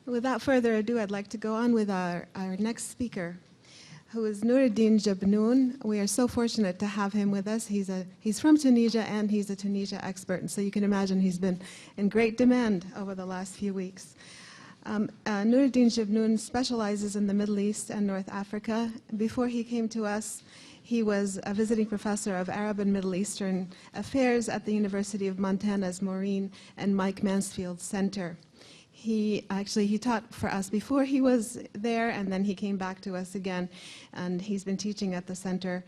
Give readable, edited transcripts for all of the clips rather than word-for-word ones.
Without further ado, I'd like to go on with our next speaker, who is Noureddine Jebnoun. We are so fortunate to have him with us. He's from Tunisia, and he's a Tunisia expert, and so you can imagine he's been in great demand over the last few weeks. Noureddine Jebnoun specializes in the Middle East and North Africa. Before he came to us, he was a visiting professor of Arab and Middle Eastern Affairs at the University of Montana's Maureen and Mike Mansfield Center. He taught for us before he was there, and then he came back to us again, and he's been teaching at the center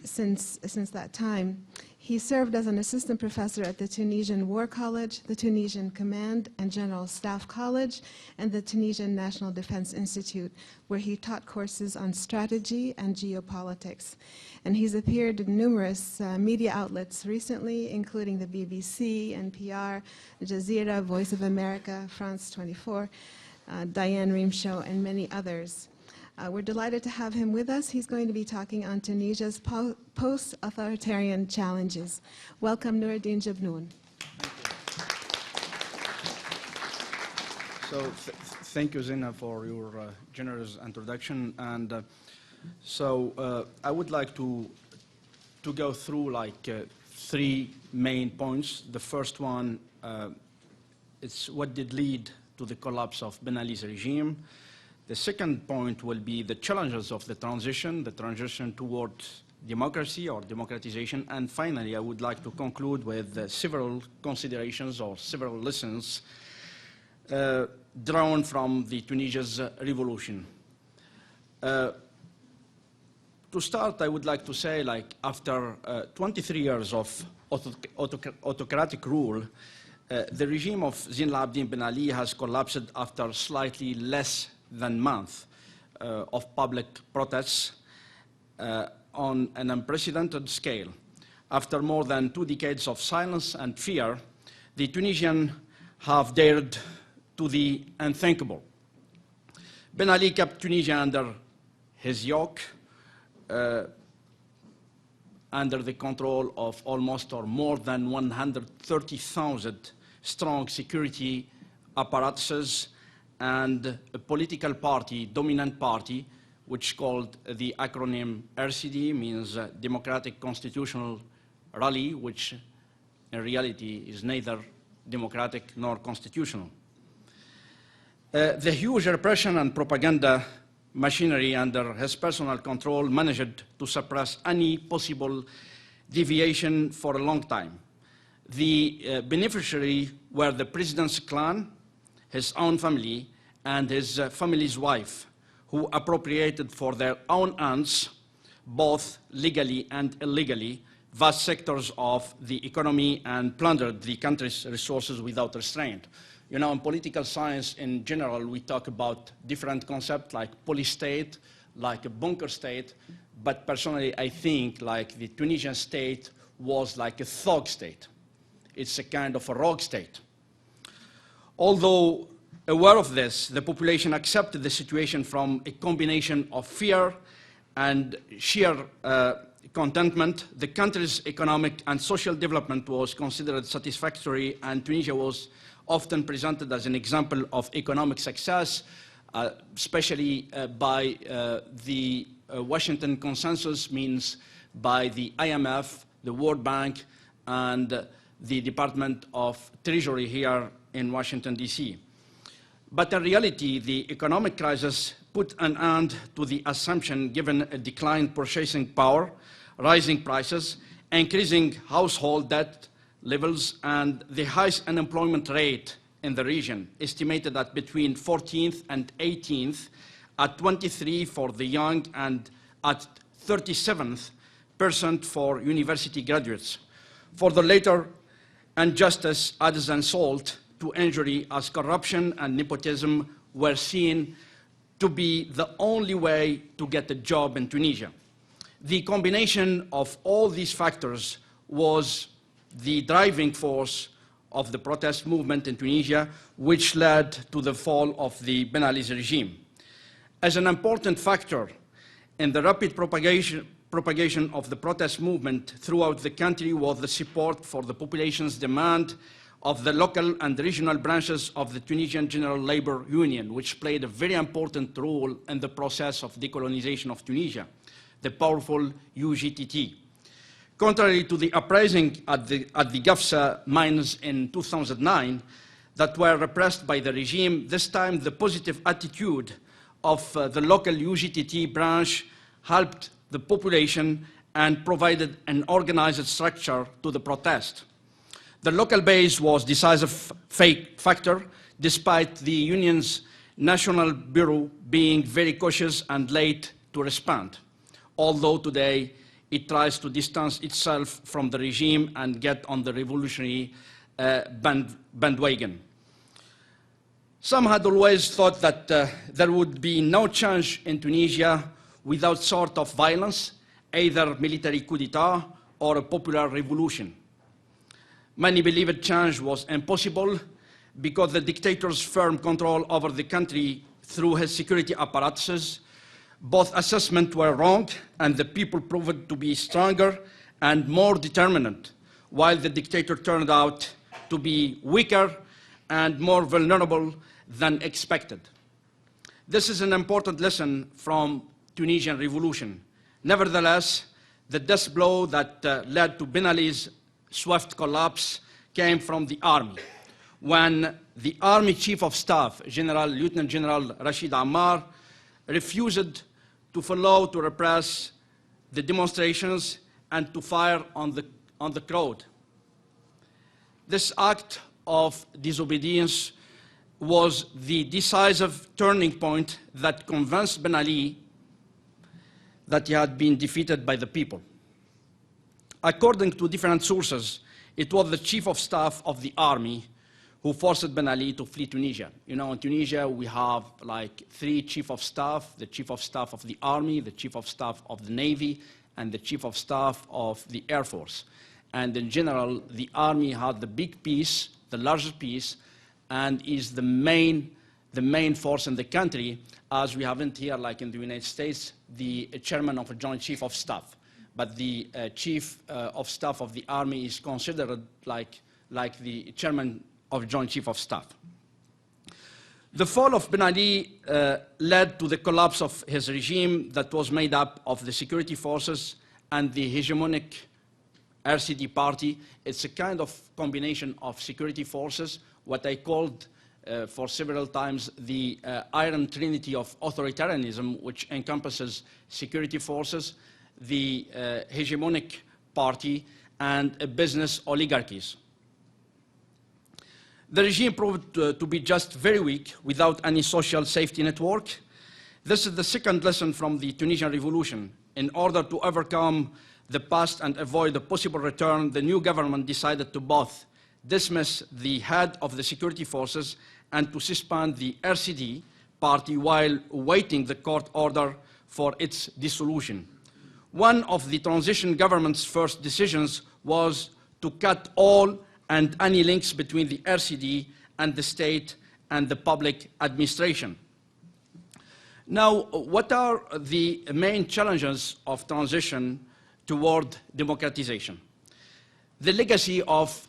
since that time. He served as an assistant professor at the Tunisian War College, the Tunisian Command and General Staff College, and the Tunisian National Defense Institute, where he taught courses on strategy and geopolitics. And he's appeared in numerous media outlets recently, including the BBC, NPR, Aljazeera, Voice of America, France 24, Diane Rehm Show, and many others. We're delighted to have him with us. He's going to be talking on Tunisia's post-authoritarian challenges. Welcome, Noureddine Jebnoun. So thank you, Zina, for your generous introduction. And I would like to go through three main points. The first one is what did lead to the collapse of Ben Ali's regime. The second point will be the challenges of the transition toward democracy or democratization. And finally, I would like to conclude with several considerations or several lessons drawn from the Tunisia's revolution. To start, I would like to say, after 23 years of autocratic rule, the regime of Zine al-Abidine Ben Ali has collapsed after slightly less than month of public protests on an unprecedented scale. After more than 2 decades of silence and fear, the Tunisians have dared to the unthinkable. Ben Ali kept Tunisia under his yoke, under the control of almost or more than 130,000 strong security apparatuses and a political party, dominant party, which called the acronym RCD, means Democratic Constitutional Rally, which in reality is neither democratic nor constitutional. The huge repression and propaganda machinery under his personal control managed to suppress any possible deviation for a long time. The beneficiary were the president's clan, his own family, and his family's wife, who appropriated for their own ends, both legally and illegally, vast sectors of the economy and plundered the country's resources without restraint. You know, in political science in general, we talk about different concepts like police state, like a bunker state, but personally I think the Tunisian state was like a thug state. It's a kind of a rogue state. Although aware of this, the population accepted the situation from a combination of fear and sheer contentment. The country's economic and social development was considered satisfactory, and Tunisia was often presented as an example of economic success, especially by the Washington Consensus, means by the IMF, the World Bank, and the Department of Treasury here in Washington, D.C. But in reality, the economic crisis put an end to the assumption, given a declined purchasing power, rising prices, increasing household debt levels, and the highest unemployment rate in the region, estimated at between 14th and 18th, at 23 for the young and at 37% for university graduates. For the latter, injustice adds insult to injury, as corruption and nepotism were seen to be the only way to get a job in Tunisia. The combination of all these factors was the driving force of the protest movement in Tunisia, which led to the fall of the Ben Ali's regime. As an important factor in the rapid propagation of the protest movement throughout the country was the support for the population's demand of the local and regional branches of the Tunisian General Labor Union, which played a very important role in the process of decolonization of Tunisia, the powerful UGTT. Contrary to the uprising at the Gafsa mines in 2009 that were repressed by the regime, this time the positive attitude of the local UGTT branch helped the population and provided an organized structure to the protest. The local base was a decisive factor, despite the union's national bureau being very cautious and late to respond, although today it tries to distance itself from the regime and get on the revolutionary bandwagon. Some had always thought that there would be no change in Tunisia without sort of violence, either military coup d'etat or a popular revolution. Many believed change was impossible because the dictator's firm control over the country through his security apparatuses. Both assessments were wrong, and the people proved to be stronger and more determined, while the dictator turned out to be weaker and more vulnerable than expected. This is an important lesson from Tunisian revolution. Nevertheless, the death blow that led to Ben Ali's swift collapse came from the army. When the army chief of staff, Lieutenant General Rashid Ammar, refused to follow to repress the demonstrations and to fire on the crowd. This act of disobedience was the decisive turning point that convinced Ben Ali that he had been defeated by the people. According to different sources, it was the chief of staff of the army who forced Ben Ali to flee Tunisia. You know, in Tunisia, we have like 3 chief of staff: the chief of staff of the army, the chief of staff of the navy, and the chief of staff of the air force. And in general, the army had the big piece, the largest piece, and is the main force in the country, as we haven't here, like in the United States, the chairman of a joint chief of staff. But the chief of staff of the army is considered like the chairman of joint chief of staff. The fall of Ben Ali led to the collapse of his regime that was made up of the security forces and the hegemonic RCD party. It's a kind of combination of security forces, what I called for several times the iron trinity of authoritarianism, which encompasses security forces, the hegemonic party, and business oligarchies. The regime proved to be just very weak, without any social safety network. This is the second lesson from the Tunisian revolution. In order to overcome the past and avoid a possible return, the new government decided to both dismiss the head of the security forces and to suspend the RCD party while awaiting the court order for its dissolution. One of the transition government's first decisions was to cut all and any links between the RCD and the state and the public administration. Now, what are the main challenges of transition toward democratization? The legacy of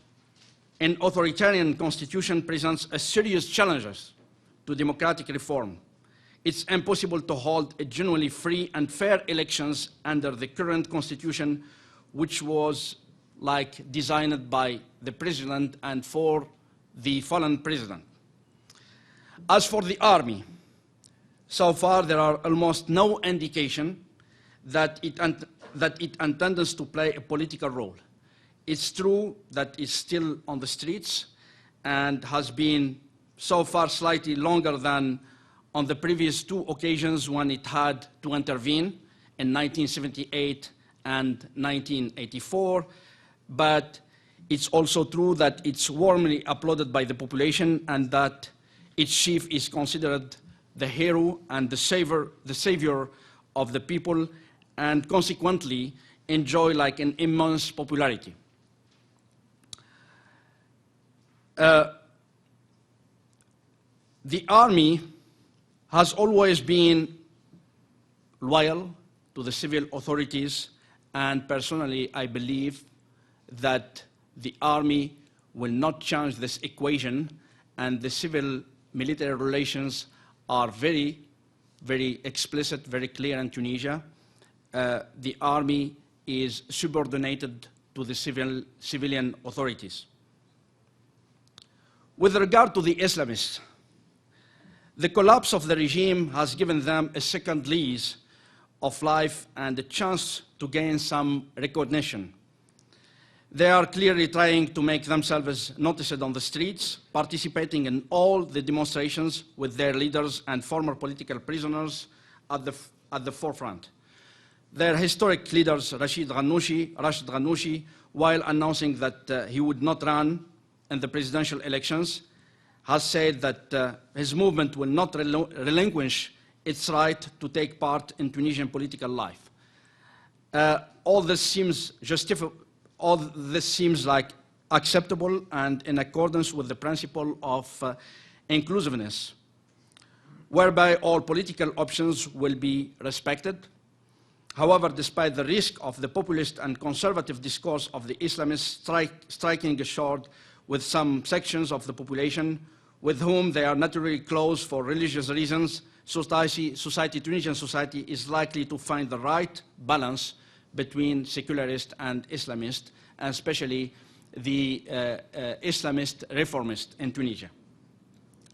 an authoritarian constitution presents a serious challenges to democratic reform. It's impossible to hold a genuinely free and fair elections under the current constitution, which was like designed by the president and for the fallen president. As for the army, so far there are almost no indication that it intends to play a political role. It's true that it's still on the streets and has been so far slightly longer than on the previous 2 occasions when it had to intervene in 1978 and 1984, but it's also true that it's warmly applauded by the population and that its chief is considered the hero and the savior of the people, and consequently enjoy like an immense popularity. The army has always been loyal to the civil authorities, and personally I believe that the army will not change this equation, and the civil-military relations are very, very explicit, very clear in Tunisia. The army is subordinated to the civilian authorities. With regard to the Islamists, the collapse of the regime has given them a second lease of life and a chance to gain some recognition. They are clearly trying to make themselves noticed on the streets, participating in all the demonstrations with their leaders and former political prisoners at the forefront. Their historic leaders, Rashid Ghannouchi, while announcing that he would not run in the presidential elections, has said that his movement will not relinquish its right to take part in Tunisian political life. All this seems like acceptable and in accordance with the principle of inclusiveness, whereby all political options will be respected. However, despite the risk of the populist and conservative discourse of the Islamists striking a chord with some sections of the population with whom they are naturally close for religious reasons, Tunisian society is likely to find the right balance between secularist and Islamist, and especially the Islamist reformist in Tunisia.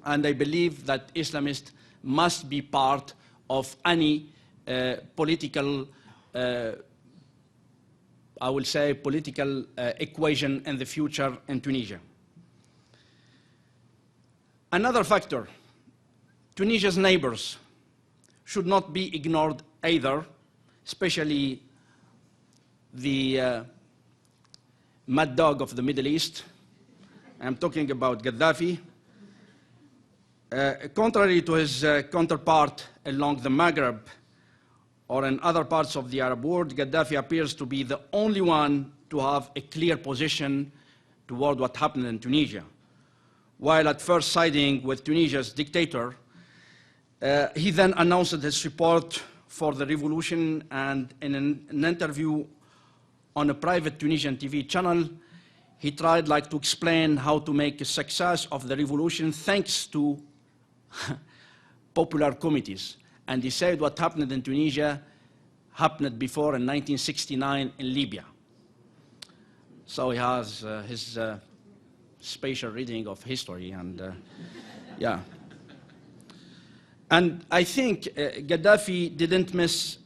And I believe that Islamists must be part of any political, I will say, political equation in the future in Tunisia. Another factor, Tunisia's neighbors should not be ignored either, especially the mad dog of the Middle East. I'm talking about Gaddafi. Contrary to his counterpart along the Maghreb or in other parts of the Arab world, Gaddafi appears to be the only one to have a clear position toward what happened in Tunisia. While at first siding with Tunisia's dictator, he then announced his support for the revolution, and in an interview on a private Tunisian TV channel, he tried to explain how to make a success of the revolution thanks to popular committees. And he said what happened in Tunisia happened before in 1969 in Libya. So he has his spatial reading of history, and yeah. And I think Gaddafi didn't miss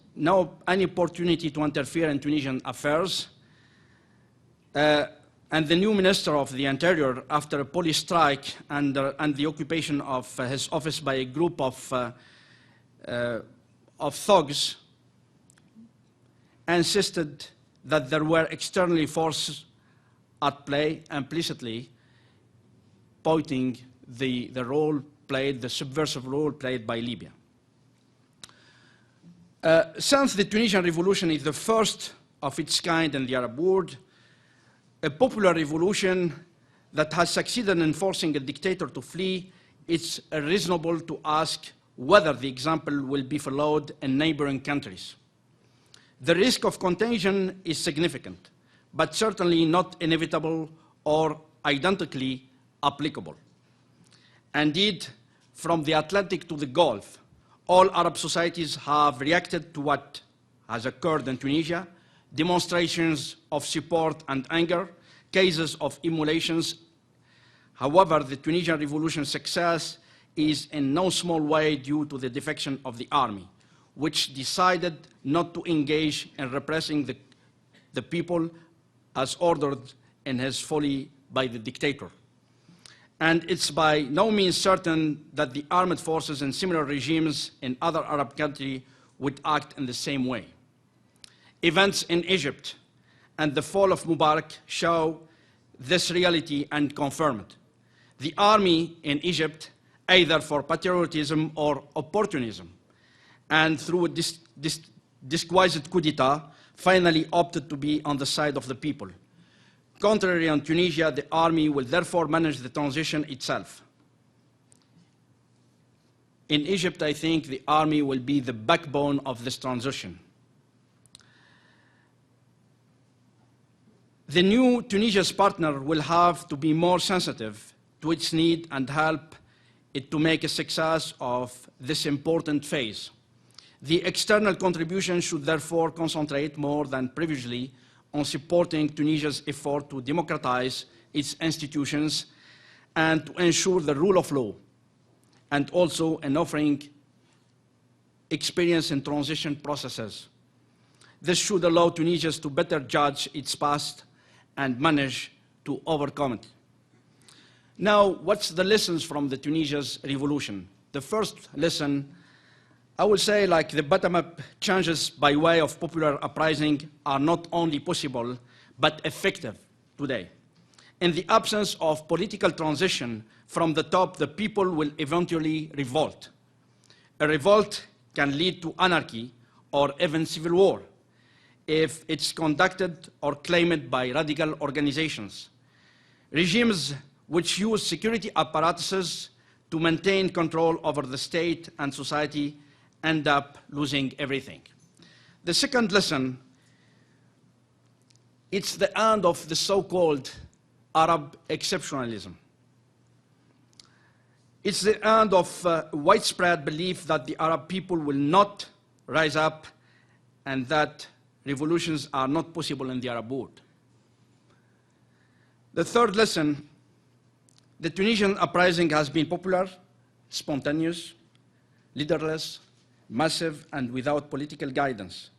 any opportunity to interfere in Tunisian affairs. And the new Minister of the Interior, after a police strike and the occupation of his office by a group of thugs, insisted that there were external forces at play, implicitly pointing the subversive role played by Libya. Since the Tunisian revolution is the first of its kind in the Arab world, a popular revolution that has succeeded in forcing a dictator to flee, it's reasonable to ask whether the example will be followed in neighboring countries. The risk of contagion is significant, but certainly not inevitable or identically applicable. Indeed, from the Atlantic to the Gulf, all Arab societies have reacted to what has occurred in Tunisia: demonstrations of support and anger, cases of emulations. However, the Tunisian revolution's success is in no small way due to the defection of the army, which decided not to engage in repressing the people as ordered in his folly by the dictator. And it's by no means certain that the armed forces in similar regimes in other Arab countries would act in the same way. Events in Egypt and the fall of Mubarak show this reality and confirm it. The army in Egypt, either for patriotism or opportunism, and through a disguised coup d'etat, finally opted to be on the side of the people. Contrary on Tunisia, the army will therefore manage the transition itself. In Egypt, I think the army will be the backbone of this transition. The new Tunisia's partner will have to be more sensitive to its need and help it to make a success of this important phase. The external contribution should therefore concentrate more than previously on supporting Tunisia's effort to democratize its institutions and to ensure the rule of law, and also in offering experience in transition processes. This should allow Tunisia to better judge its past and manage to overcome it. Now, what's the lessons from the Tunisia's revolution? The first lesson, I would say, like the bottom-up changes by way of popular uprising are not only possible, but effective today. In the absence of political transition from the top, the people will eventually revolt. A revolt can lead to anarchy or even civil war if it's conducted or claimed by radical organizations. Regimes which use security apparatuses to maintain control over the state and society end up losing everything. The second lesson, it's the end of the so-called Arab exceptionalism. It's the end of widespread belief that the Arab people will not rise up and that revolutions are not possible in the Arab world. The third lesson, the Tunisian uprising has been popular, spontaneous, leaderless, massive, and without political guidance.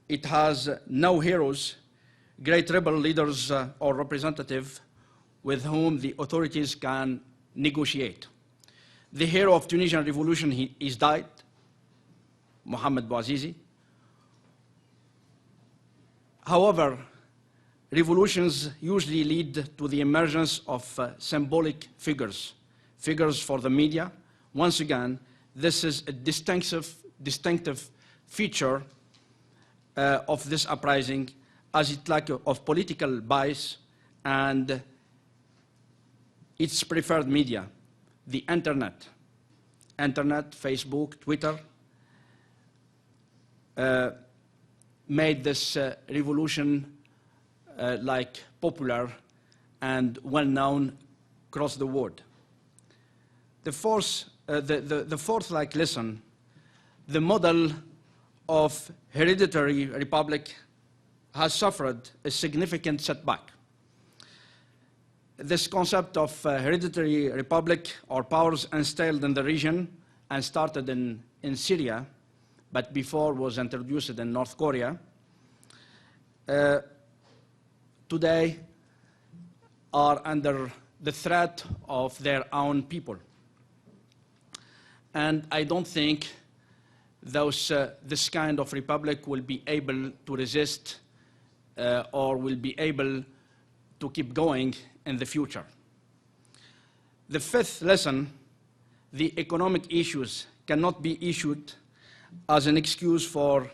It has no heroes, great rebel leaders or representatives with whom the authorities can negotiate. The hero of Tunisian revolution is died, Mohamed Bouazizi. However, revolutions usually lead to the emergence of symbolic figures, figures for the media. Once again, this is a distinctive feature of this uprising, as it lack of political bias and its preferred media, the internet, Facebook, Twitter, made this revolution like popular and well-known across the world. The fourth lesson, the model of hereditary republic has suffered a significant setback. This concept of hereditary republic or powers instilled in the region and started in Syria, but before was introduced in North Korea, today are under the threat of their own people. And I don't think this kind of republic will be able to resist or will be able to keep going in the future. The fifth lesson, the economic issues cannot be issued as an excuse for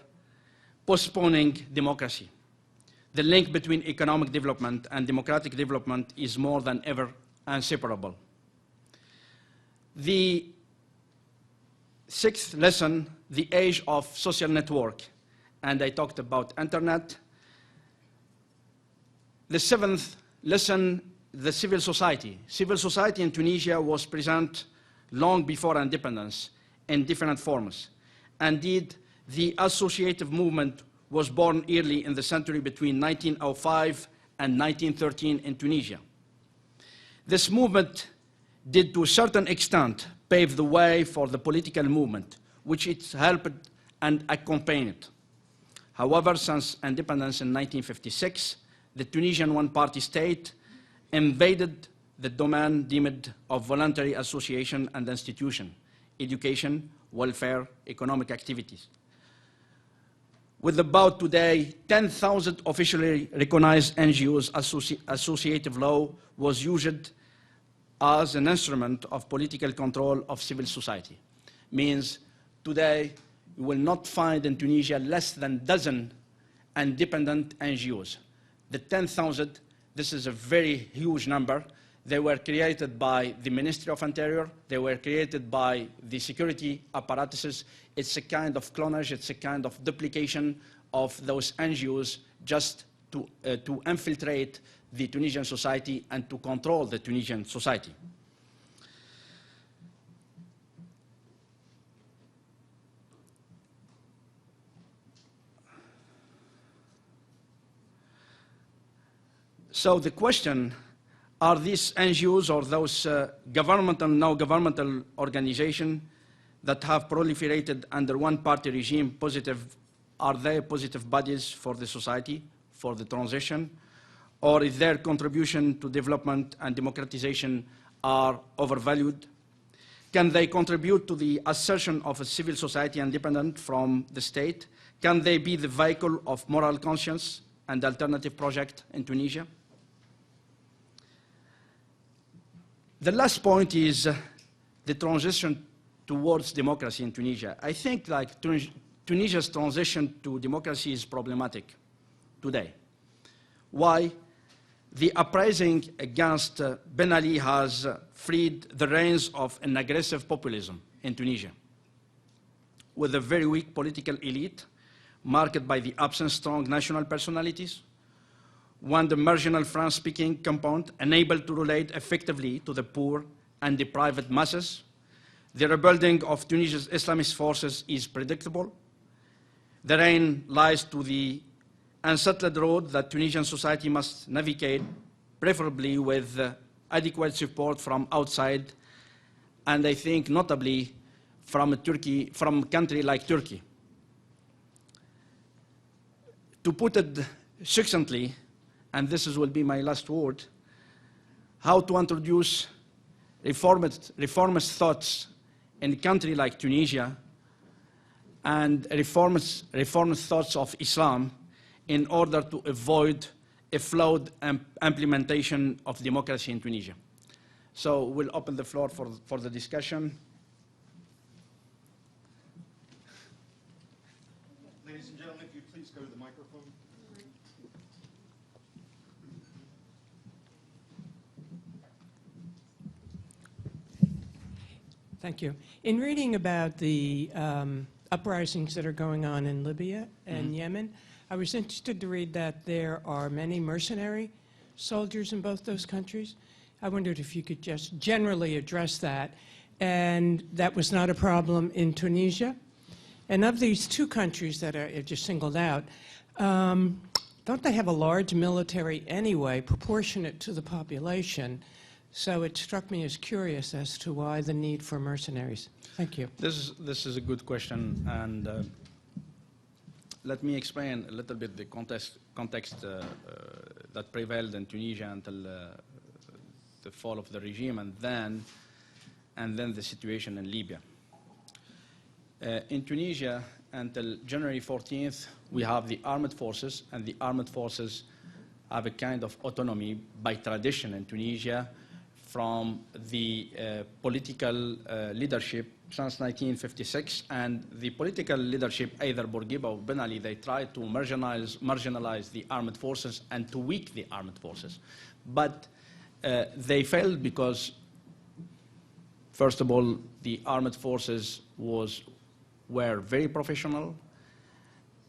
postponing democracy. The link between economic development and democratic development is more than ever inseparable. The sixth lesson, the age of social network, and I talked about internet. The seventh lesson, the civil society. Civil society in Tunisia was present long before independence in different forms. Indeed, the associative movement was born early in the century between 1905 and 1913 in Tunisia. This movement did to a certain extent pave the way for the political movement, which it helped and accompanied. However, since independence in 1956, the Tunisian one-party state invaded the domain deemed of voluntary association and institution, education, welfare, economic activities. With about today 10,000 officially recognized NGOs, associative law was used as an instrument of political control of civil society. Means today you will not find in Tunisia less than a dozen independent NGOs. The 10,000, this is a very huge number. They were created by the Ministry of Interior. They were created by the security apparatuses. It's a kind of clonage. It's a kind of duplication of those NGOs just to infiltrate the Tunisian society and to control the Tunisian society. So the question, are these NGOs or those governmental, now governmental organizations that have proliferated under one-party regime positive, are they positive bodies for the society, for the transition? Or is their contribution to development and democratization are overvalued? Can they contribute to the assertion of a civil society independent from the state? Can they be the vehicle of moral conscience and alternative project in Tunisia? The last point is the transition towards democracy in Tunisia. I think like Tunisia's transition to democracy is problematic today. Why? The uprising against Ben Ali has freed the reins of an aggressive populism in Tunisia, with a very weak political elite marked by the absence of strong national personalities, one the marginal French-speaking compound unable to relate effectively to the poor and deprived masses. The rebuilding of Tunisia's Islamist forces is predictable. The rein lies to the unsettled road that Tunisian society must navigate, preferably with adequate support from outside, and I think notably from a country like Turkey. To put it succinctly, and this will be my last word, how to introduce reformist thoughts in a country like Tunisia and reformist thoughts of Islam in order to avoid a flawed implementation of democracy in Tunisia. So we'll open the floor for the discussion. Ladies and gentlemen, if you please go to the microphone. Thank you. In reading about the uprisings that are going on in Libya and Yemen, I was interested to read that there are many mercenary soldiers in both those countries. I wondered if you could just generally address that. And that was not a problem in Tunisia. And of these two countries that are just singled out, don't they have a large military anyway, proportionate to the population? So it struck me as curious as to why the need for mercenaries. Thank you. This is a good question, and let me explain a little bit the context that prevailed in Tunisia until the fall of the regime, and then the situation in Libya. In Tunisia, until January 14th, we have the armed forces, and the armed forces have a kind of autonomy by tradition in Tunisia from the political leadership since 1956, and the political leadership, either Bourguiba or Ben Ali, they tried to marginalize the armed forces and to weaken the armed forces. But they failed because, first of all, the armed forces were very professional,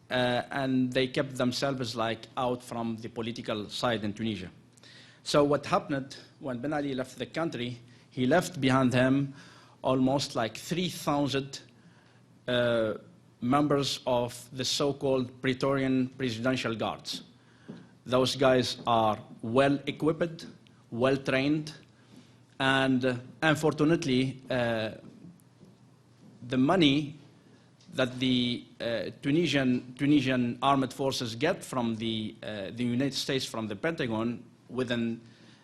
and they kept themselves like out from the political side in Tunisia. So what happened when Ben Ali left the country, he left behind him almost like 3,000 members of the so-called Praetorian Presidential Guards. Those guys are well-equipped, well-trained, and unfortunately, the money that the Tunisian armed forces get from the United States, from the Pentagon, within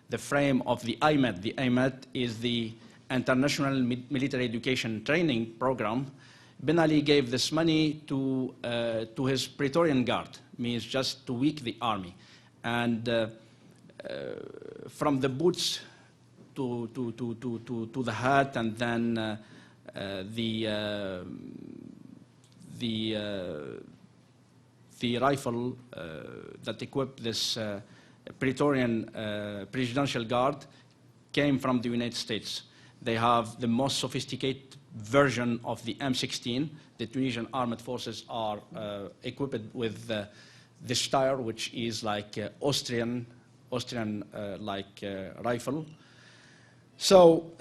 the frame of the IMET. The IMET is the International Military Education Training Program. Ben Ali gave this money to his Praetorian Guard, means just to weaken the army. And from the boots to the hat, and then the rifle that equipped this Praetorian Presidential Guard came from the United States. They have the most sophisticated version of the M16. The Tunisian armed forces are equipped with the Steyr, which is like Austrian rifle. So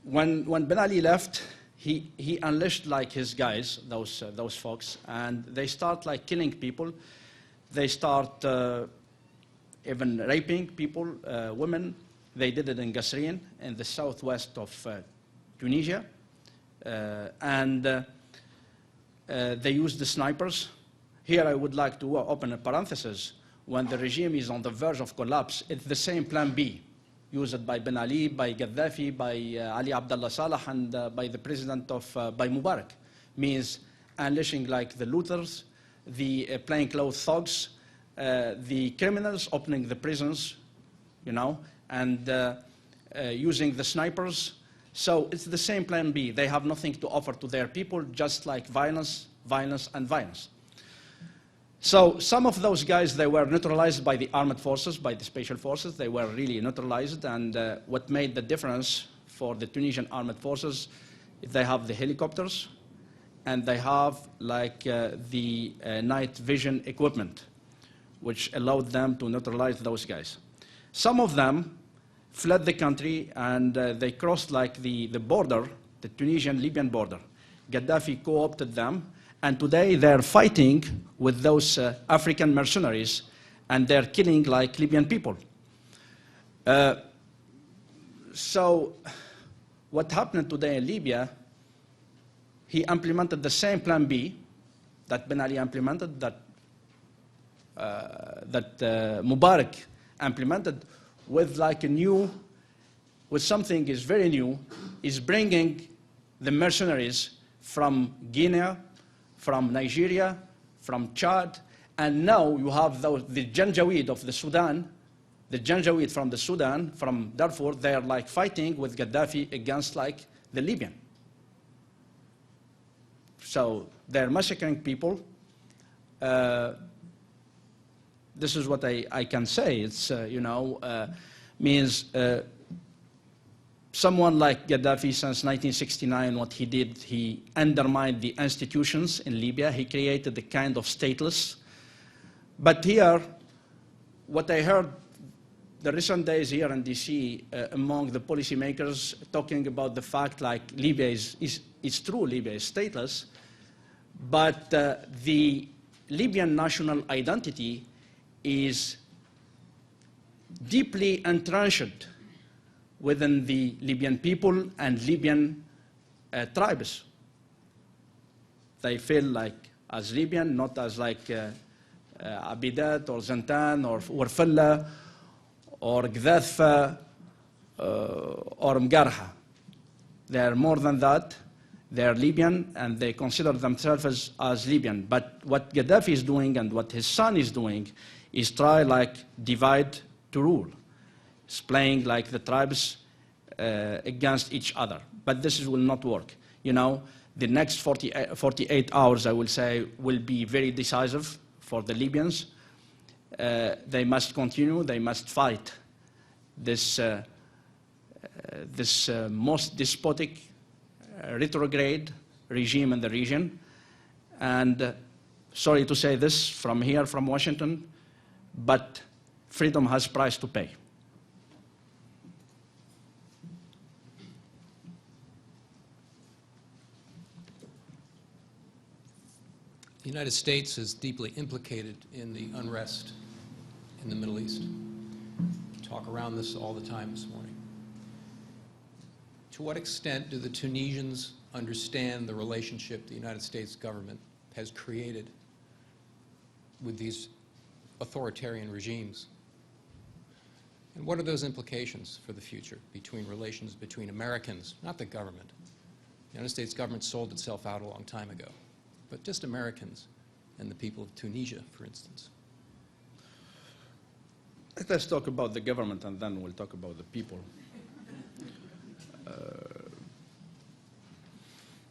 when Ben Ali left, he unleashed like his guys, those folks, and they start like killing people. They start even raping people, women. They did it in Qasrien, in the southwest of Tunisia, and they used the snipers. Here I would like to open a parenthesis. When the regime is on the verge of collapse, it's the same plan B, used by Ben Ali, by Gaddafi, by Ali Abdullah Saleh, and by the president by Mubarak. Means unleashing like the looters, the plainclothes thugs, the criminals, opening the prisons, you know, and using the snipers. So it's the same plan B. They have nothing to offer to their people, just like violence, violence, and violence. So some of those guys, they were neutralized by the armed forces, by the special forces. They were really neutralized, and what made the difference for the Tunisian armed forces, they have the helicopters, and they have like the night vision equipment, which allowed them to neutralize those guys. Some of them fled the country, and they crossed like the border, the Tunisian-Libyan border. Gaddafi co-opted them, and today they're fighting with those African mercenaries, and they're killing like Libyan people. So what happened today in Libya, he implemented the same plan B that Ben Ali implemented, that Mubarak implemented, with like a new, with something is very new, is bringing the mercenaries from Guinea, from Nigeria, from Chad, and now you have the Janjaweed of the Sudan, the Janjaweed from the Sudan, from Darfur, they're like fighting with Gaddafi against like the Libyan. So they're massacring people. This is what I can say. It's, means someone like Gaddafi, since 1969, what he did, he undermined the institutions in Libya. He created a kind of stateless. But here, what I heard the recent days here in DC among the policymakers talking about the fact like Libya is true, Libya is stateless, but the Libyan national identity is deeply entrenched within the Libyan people and Libyan tribes. They feel like as Libyan, not as like Abidat or Zantan or Warfalla or Gdhafa or Mgarha. They are more than that. They are Libyan, and they consider themselves as Libyan. But what Gaddafi is doing and what his son is doing is try like divide to rule. It's playing like the tribes against each other. But this will not work. You know, the next 48 hours, I will say, will be very decisive for the Libyans. They must continue. They must fight this most despotic, retrograde regime in the region. And sorry to say this from here, from Washington, but freedom has a price to pay. The United States is deeply implicated in the unrest in the Middle East. We talk around this all the time this morning. To what extent do the Tunisians understand the relationship the United States government has created with these authoritarian regimes? And what are those implications for the future between relations between Americans, not the government? The United States government sold itself out a long time ago, but just Americans and the people of Tunisia, for instance. Let's talk about the government, and then we'll talk about the people.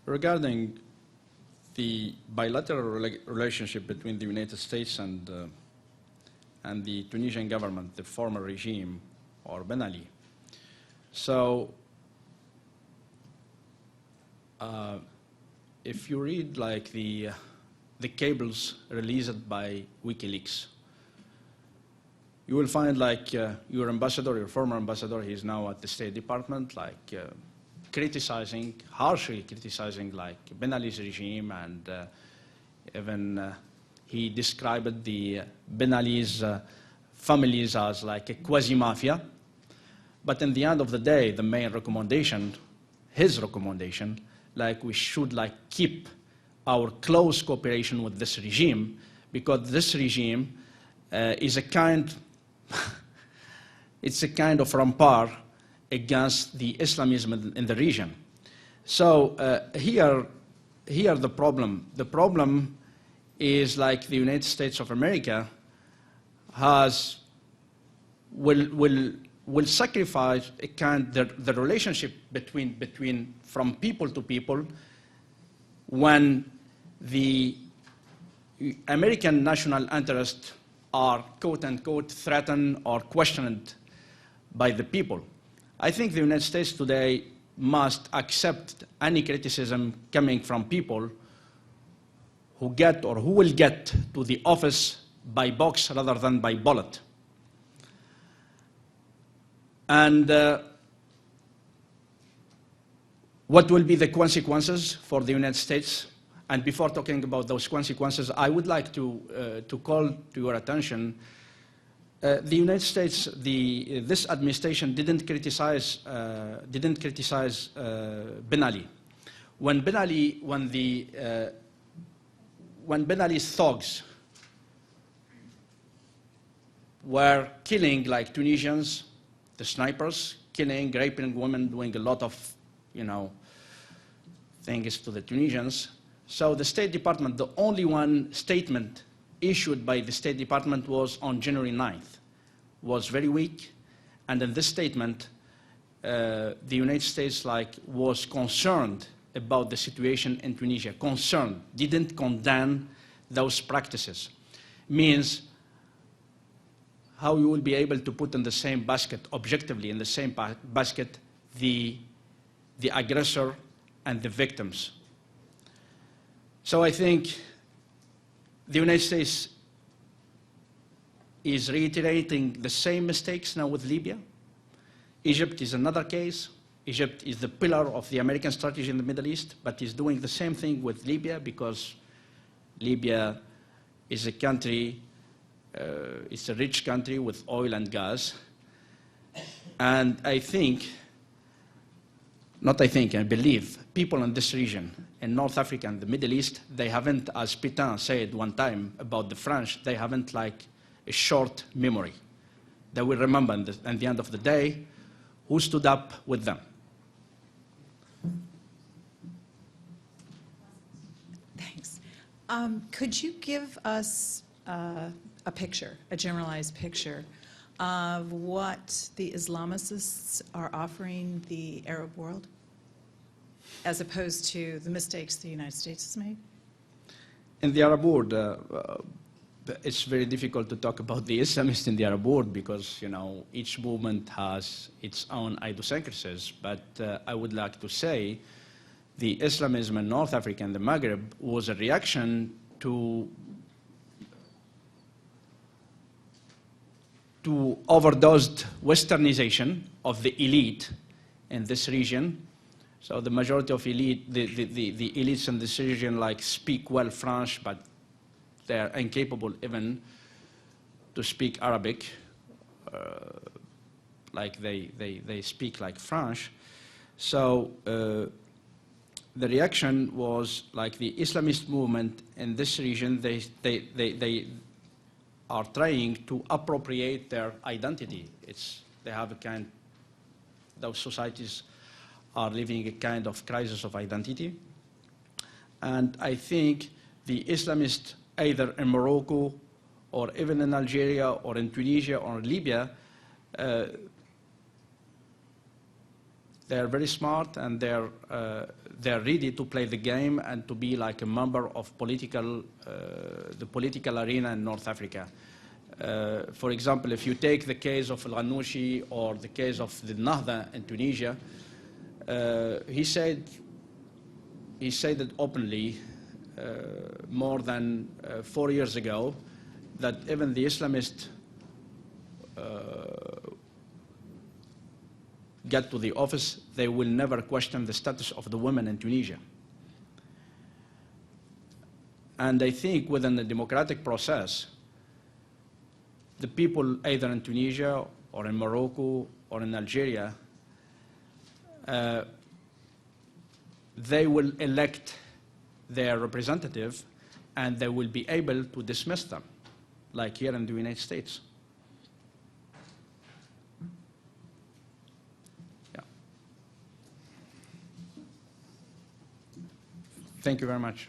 Regarding the bilateral relationship between the United States and the Tunisian government, the former regime, or Ben Ali. So, if you read like the the cables released by WikiLeaks. You will find like your ambassador, your former ambassador, he's now at the State Department, like criticizing, harshly criticizing like Ben Ali's regime, and even he described the Ben Ali's families as like a quasi-mafia. But in the end of the day, the main recommendation, his recommendation, like we should like keep our close cooperation with this regime, because this regime is a kind, it's a kind of rampart against the Islamism in the region. So here the problem is like the United States of America will sacrifice a kind the relationship between from people to people when the American national interests are quote unquote threatened or questioned by the people. I think the United States today must accept any criticism coming from people who get or who will get to the office by box rather than by ballot. And what will be the consequences for the United States? And before talking about those consequences, I would like to call to your attention the United States. This administration didn't criticize Ben Ali. When Ben Ali's thugs were killing like Tunisians, the snipers, killing, raping women, doing a lot of, things to the Tunisians. So the State Department, the only one statement issued by the State Department was on January 9th, was very weak. And in this statement, the United States was concerned about the situation in Tunisia, concerned, didn't condemn those practices. Means how you will be able to put in the same basket, objectively in the same basket, the aggressor and the victims. So I think the United States is reiterating the same mistakes now with Libya. Egypt is another case. Egypt is the pillar of the American strategy in the Middle East, but is doing the same thing with Libya, because Libya is a country, it's a rich country with oil and gas. And I believe people in this region, in North Africa and the Middle East, they haven't, as Pétain said one time about the French, they haven't like a short memory. They will remember at the end of the day who stood up with them. Thanks. Could you give us a picture, a generalized picture, of what the Islamicists are offering the Arab world, as opposed to the mistakes the United States has made? In the Arab world, it's very difficult to talk about the Islamists in the Arab world, because each movement has its own idiosyncrasies. But I would like to say the Islamism in North Africa and the Maghreb was a reaction to overdosed westernization of the elite in this region. So the majority of elite, the elites in this region speak well French, but they're incapable even to speak Arabic, they speak like French. So the reaction was like the Islamist movement in this region, they are trying to appropriate their identity. They have those societies are living a kind of crisis of identity. And I think the Islamists, either in Morocco or even in Algeria or in Tunisia or in Libya, they're very smart, and they're ready to play the game and to be like a member of the political arena in North Africa. For example, if you take the case of Al-Ghanouchi or the case of the Nahda in Tunisia, he said it openly more than 4 years ago that even the Islamists get to the office, they will never question the status of the women in Tunisia. And I think within the democratic process, the people either in Tunisia or in Morocco or in Algeria, they will elect their representative and they will be able to dismiss them, like here in the United States. Yeah. Thank you very much.